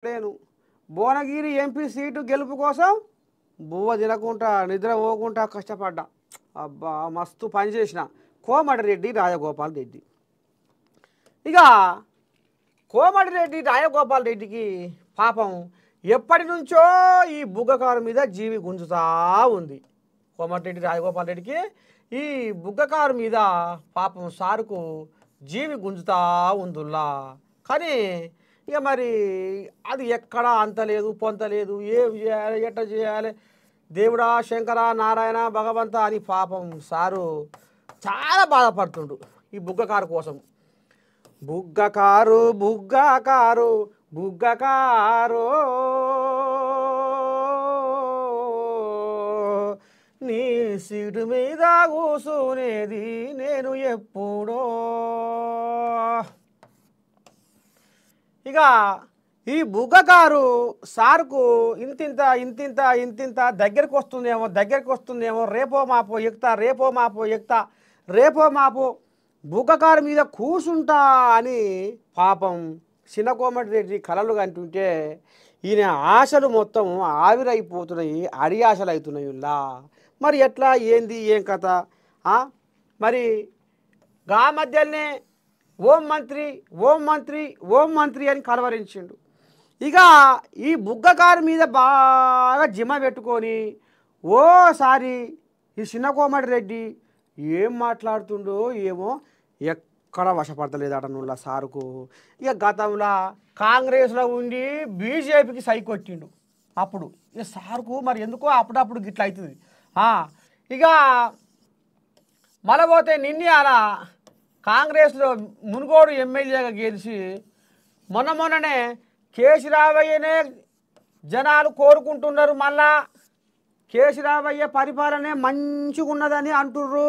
లేను Bhuvanagiri MP seat గెలుపు కోసం బువ్వ తినకుండా నిద్ర పోకుండా కష్టపడ్డా. అబ్బా మస్తు పని చేసిన కోమటిరెడ్డి రాజగోపాల్ రెడ్డి. ఇక కోమటిరెడ్డి రాజగోపాల్ రెడ్డికి పాపం ఎప్పటి నుంచో ఈ బుగ్గకారు మీద జీవి గుంజుతా ఉంది. కోమటిరెడ్డి రాజగోపాల్ రెడ్డికి ఈ బుగ్గకారు మీద పాపం సారుకు జీవి గుంజుతా ఉందిలా. కానీ ఇక మరి అది ఎక్కడ అంతలేదు పొంతలేదు, ఏం చేయాలి ఎట్లా చేయాలి, దేవుడా శంకర నారాయణ భగవంత అని పాపం సారు చాలా బాధపడుతుండు ఈ బుగ్గకారు కోసం. బుగ్గకారు బుగ్గకారు బుగ్గకారు నీ సీటు మీద కూసునేది నేను ఎప్పుడో. ఇక ఈ బుగ్గకారు సార్కు ఇంతింత ఇంతింత ఇంతింత దగ్గరికి వస్తుందేమో రేపో మాపో ఎక్కుతా రేపో మాపో బుగ్గకారు మీద కూసుంటా అని పాపం చిన్న కోమటిరెడ్డి కలలు కంటుంటే ఈయన ఆశలు మొత్తం ఆవిరైపోతున్నాయి, అడి ఆశలు అవుతున్నాయి ఇలా. మరి ఎట్లా ఏంది ఏం కథ? మరి గా మధ్యలోనే ఓం మంత్రి అని కలవరించిండు. ఇక ఈ బుగ్గకారు మీద బాగా జిమ పెట్టుకొని ఓసారి ఈ చిన్న కోమటిరెడ్డి ఏం మాట్లాడుతుండో ఏమో ఎక్కడ వశపడతలేదట నువ్వుల సారుకు. ఇక గతంలో కాంగ్రెస్లో ఉండి బీజేపీకి సై కొట్టిండు. అప్పుడు ఇక సారుకు మరి ఎందుకో అప్పుడప్పుడు గిట్ల అవుతుంది. ఇక మళ్ళీ నిన్న అలా కాంగ్రెస్లో మునుగోడు ఎమ్మెల్యేగా గెలిచి మొన్ననే కేసీరావయ్యనే జనాలు కోరుకుంటున్నారు. మళ్ళా కేసీరావయ్య పరిపాలనే మంచిగా ఉన్నదని అంటుర్రు.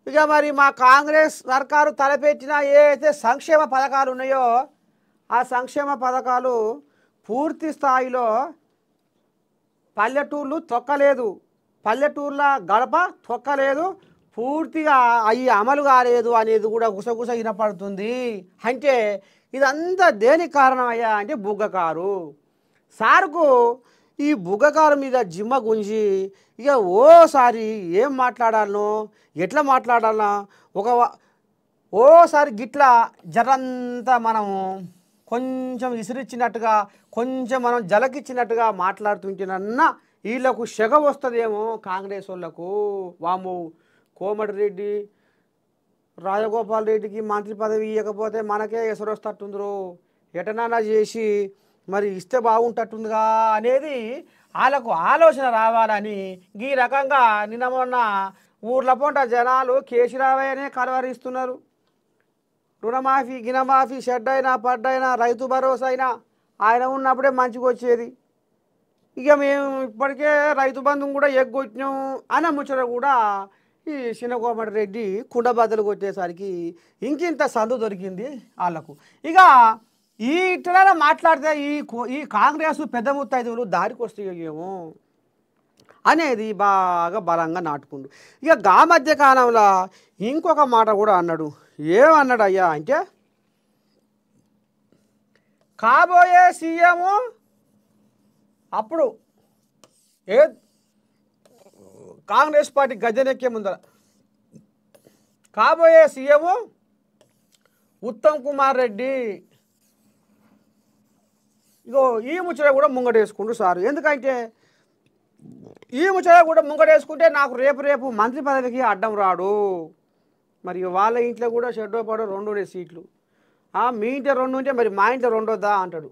ఇక మరి మా కాంగ్రెస్ సర్కారు తలపెట్టిన ఏదైతే సంక్షేమ పథకాలు ఉన్నాయో ఆ సంక్షేమ పథకాలు పూర్తి స్థాయిలో పల్లెటూర్లు తొక్కలేదు, పల్లెటూర్ల గడప తొక్కలేదు, పూర్తిగా అవి అమలు కాలేదు అనేది కూడా గుసగుస వినపడుతుంది. అంటే ఇదంతా దేనికి కారణం అయ్యా అంటే బుగ్గకారు సార్కు ఈ బుగ్గకారు మీద జిమ్మ గుంజి ఇక ఓసారి ఏం మాట్లాడాలనో ఎట్లా మాట్లాడాలనో ఓసారి గిట్లా జరంతా మనము కొంచెం విసిరిచ్చినట్టుగా కొంచెం మనం జలకిచ్చినట్టుగా మాట్లాడుతుంటేనన్నా వీళ్ళకు సెగ వస్తుందేమో కాంగ్రెస్ వాళ్ళకు. వాము కోమటిరెడ్డి రాజగోపాల్ రెడ్డికి మంత్రి పదవి ఇవ్వకపోతే మనకే ఎసరు వస్తట్టుందిరో, ఎటనన్నా చేసి మరి ఇస్తే బాగుంటట్టుందిగా అనేది వాళ్ళకు ఆలోచన రావాలని ఈ రకంగా నిన్న మొన్న ఊర్ల పొంట జనాలు కేసీరావయ్యనే కలవరిస్తున్నారు. రుణమాఫీ గినమాఫీ షెడ్ అయినా పడ్డైనా రైతు భరోసా అయినా ఆయన ఉన్నప్పుడే మంచిగా వచ్చేది. ఇక మేము ఇప్పటికే రైతు బంధువు కూడా ఎగ్గొట్టినాం అన్న ముచ్చట కూడా ఈ చిన్న కోమటిరెడ్డి కుండబద్దలు కొట్టేసరికి ఇంకింత సందు దొరికింది వాళ్ళకు. ఇక ఈ ఇట్లా మాట్లాడితే ఈ కాంగ్రెస్ పెద్ద ముత్తైదువులు దారికి వస్తాయేమో అనేది బాగా బలంగా నాటుకుండు. ఇక గా మధ్య కాలంలో ఇంకొక మాట కూడా అన్నాడు. ఏమన్నాడు అయ్యా అంటే కాబోయే సీఎం అప్పుడు కాంగ్రెస్ పార్టీ గద్దెనెక్కే ముందర కాబోయే సీఎం ఉత్తమ్ కుమార్ రెడ్డి. ఇగో ఈ ముచ్చట కూడా ముంగటేసుకుంటూ సారు. ఎందుకంటే ఈ ముచ్చట కూడా ముంగటేసుకుంటే నాకు రేపు మంత్రి పదవికి అడ్డం రాడు. మరి వాళ్ళ ఇంట్లో కూడా షెడ్డో పడో 2 సీట్లు, మీ ఇంట్లో 2 ఉంటే మరి మా ఇంట్లో 2 వద్దా అంటాడు.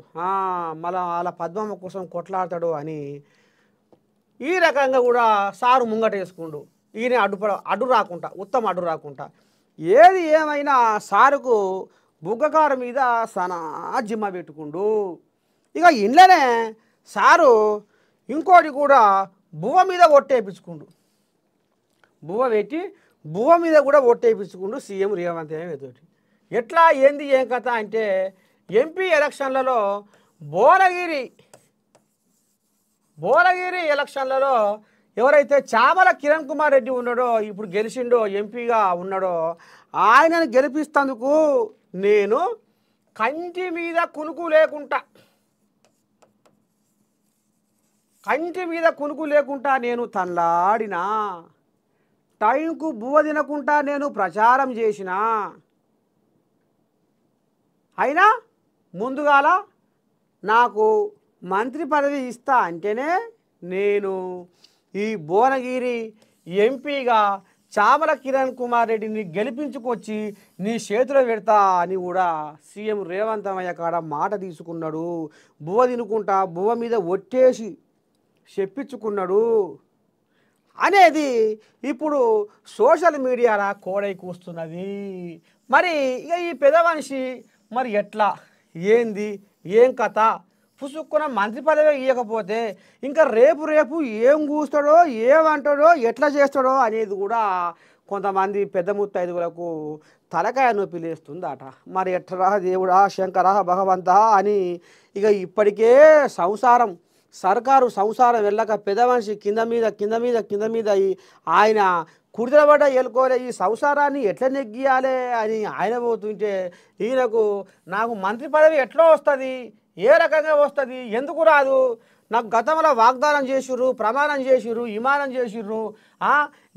మళ్ళా వాళ్ళ పద్మమ్మ కోసం కొట్లాడతాడు అని ఈ రకంగా కూడా సారు ముంగటేసుకుండు. ఈయన అడ్డు రాకుండా ఉత్తమ అడ్డు రాకుండా. ఏది ఏమైనా సారుకు బుగ్గకారు మీద సనా జిమ్మ పెట్టుకుండు. ఇక ఇంట్లోనే సారు ఇంకోటి కూడా బువ్వ మీద ఒట్టేపించుకుండు. బువ్వ పెట్టి బువ్వ మీద కూడా ఒట్టేపించుకుండు సీఎం రేవంత్ రెడ్డి. ఎట్లా ఏంది ఏం కథ అంటే ఎంపీ ఎలక్షన్లలో భువనగిరి ఎలక్షన్లలో ఎవరైతే చామల కిరణ్ కుమార్ రెడ్డి ఉన్నాడో, ఇప్పుడు గెలిచిండో ఎంపీగా ఉన్నాడో, ఆయనను గెలిపిస్తందుకు నేను కంటి మీద కునుకు లేకుండా కంటి మీద కునుకు లేకుండా నేను తన్లాడినా, టైంకు బువ్వ తినకుండా నేను ప్రచారం చేసిన, అయినా ముందుగాల నాకు మంత్రి పదవి ఇస్తా అంటేనే నేను ఈ భువనగిరి ఎంపీగా చామల కిరణ్ కుమార్ రెడ్డిని గెలిపించుకొచ్చి నీ చేతిలో పెడతా అని కూడా సీఎం రేవంత్ అయ్య కాడ మాట తీసుకున్నాడు. బువ్వ తినుకుంటా బువ్వ మీద ఒట్టేసి చెప్పించుకున్నాడు అనేది ఇప్పుడు సోషల్ మీడియాలో కోడై కూస్తున్నది. మరి ఇక ఈ పెద్ద మనిషి మరి ఎట్లా ఏంది ఏం కథ పుసుక్కున మంత్రి పదవి ఇవ్వకపోతే ఇంకా రేపు ఏం కూస్తాడో ఏమంటాడో ఎట్లా చేస్తాడో అనేది కూడా కొంతమంది పెద్ద ముత్తైదువులకు తలకాయ నొప్పి లేస్తుందట. మరి ఎట్లా దేవుడా శంకర భగవంత అని ఇక ఇప్పటికే సర్కారు సంసారం వెళ్ళక పెద్ద మనిషి కింద మీద ఆయన కుడితలబడ్డ ఎలుకోలే ఈ సంసారాన్ని ఎట్లా నెగ్గియాలి అని ఆయన పోతుంటే ఈయనకు నాకు మంత్రి పదవి ఎట్లా వస్తుంది, ఏ రకంగా వస్తుంది, ఎందుకు రాదు, నాకు గతంలో వాగ్దానం చేసిర్రు, ప్రమాణం చేసిర్రు, విమానం చేసిర్రు,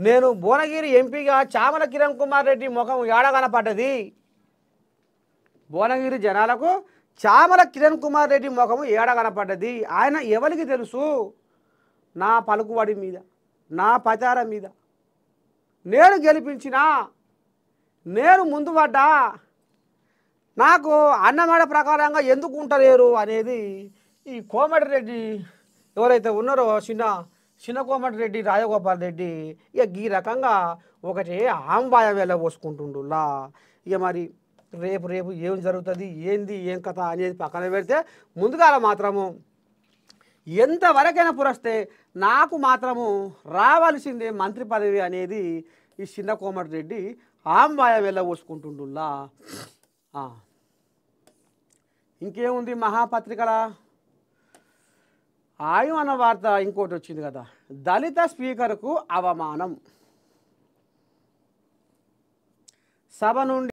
నేను భువనగిరి ఎంపీగా చామల కిరణ్ కుమార్ రెడ్డి ముఖం ఏడ కనపడ్డది, భువనగిరి జనాలకు చామల కిరణ్ కుమార్ రెడ్డి ముఖము ఏడ కనపడ్డది, ఆయన ఎవరికి తెలుసు, నా పలుకుబడి మీద నా ప్రచారం మీద నేను గెలిపించినా, నేను ముందు పడ్డా, నాకు అన్నమాట ప్రకారంగా ఎందుకు ఉంటలేరు అనేది ఈ కోమటిరెడ్డి ఎవరైతే ఉన్నారో చిన్న కోమటిరెడ్డి రాజగోపాల్ రెడ్డి ఇక ఈ రకంగా ఒకటే ఆంబాయం వెళ్ళబోసుకుంటుండులా. ఇక మరి రేపు ఏం జరుగుతుంది ఏంది ఏం కథ అనేది పక్కన పెడితే ముందుగాల మాత్రము ఎంతవరకైనా పురస్తే నాకు మాత్రము రావాల్సిందే మంత్రి పదవి అనేది ఈ చిన్న కోమటిరెడ్డి ఆంబాయం వెళ్ళబోసుకుంటుండులా. ఇంకేముంది మహాపత్రికల ఆయు అన్న వార్త ఇంకోటి వచ్చింది కదా, దళిత స్పీకర్కు అవమానం, సభ నుండి